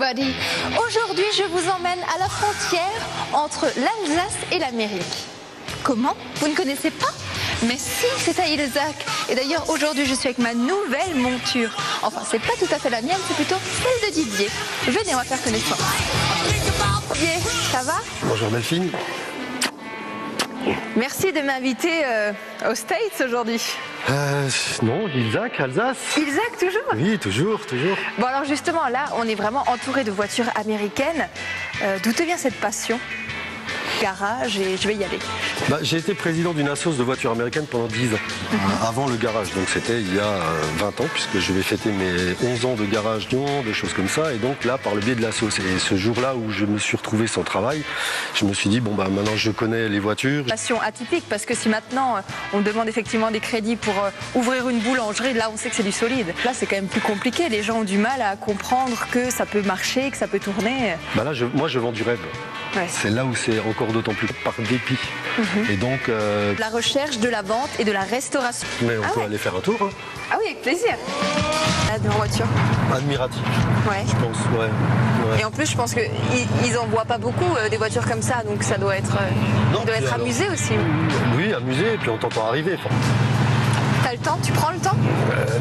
everybody! Aujourd'hui, je vous emmène à la frontière entre l'Alsace et l'Amérique. Comment? Vous ne connaissez pas? Mais si, c'est à Ilzac. Et d'ailleurs, aujourd'hui, je suis avec ma nouvelle monture. Enfin, c'est pas tout à fait la mienne, c'est plutôt celle de Didier. Venez, on va faire connaissance. Didier, ça va? Bonjour Delphine. Merci de m'inviter aux States aujourd'hui. Non, Ilzac, Alsace. Ilzac, toujours? Oui, toujours. Bon, alors justement, là, on est vraiment entouré de voitures américaines. D'où te vient cette passion? Garage, et je vais y aller. J'ai été président d'une assoce de voitures américaines pendant 10 ans, avant le garage. Donc c'était il y a 20 ans, puisque je vais fêter mes 11 ans de garage Lyon, des choses comme ça. Et donc là, par le biais de l'assoce. Et ce jour-là où je me suis retrouvé sans travail, je me suis dit, bon, maintenant je connais les voitures. Passion atypique, parce que si maintenant on demande effectivement des crédits pour ouvrir une boulangerie, là on sait que c'est du solide. Là c'est quand même plus compliqué, les gens ont du mal à comprendre que ça peut marcher, que ça peut tourner. Là, moi je vends du rêve. Ouais. C'est là où c'est encore d'autant plus par dépit. Et donc... La recherche de la vente et de la restauration. Mais on peut aller faire un tour. Hein. Ah oui, avec plaisir. La voiture. Admiratif, Ouais. je pense, ouais. Et en plus, je pense qu'ils n'en voient pas beaucoup des voitures comme ça, donc ça doit être, amusé aussi. Oui, amusé, et puis on t'entend arriver. T'as le temps? Tu prends le temps?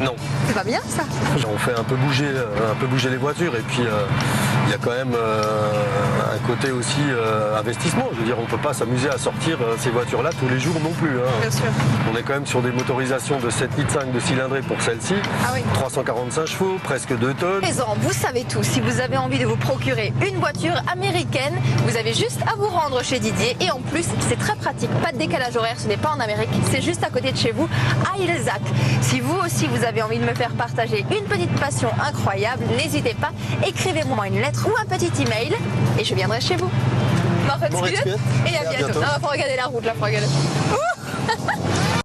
Non. C'est pas bien ça? On fait un peu bouger les voitures, et puis il y a quand même un côté aussi investissement. Je veux dire, on ne peut pas s'amuser à sortir ces voitures-là tous les jours non plus. Hein. Bien sûr. On est quand même sur des motorisations de 7,5 litres de cylindrée pour celle-ci, Ah oui. 345 chevaux, presque 2 tonnes. Présent, vous savez tout. Si vous avez envie de vous procurer une voiture américaine, vous avez juste à vous rendre chez Didier. Et en plus, c'est très pratique. Pas de décalage horaire, ce n'est pas en Amérique. C'est juste à côté de chez vous, à Ilzac. Si vous aussi, vous avez envie de me faire partager une petite passion incroyable, n'hésitez pas. Écrivez-moi une lettre ou un petit email et je viendrai chez vous. Bon, Et à bientôt. Non, faut regarder la route là, faut regarder. Ouh!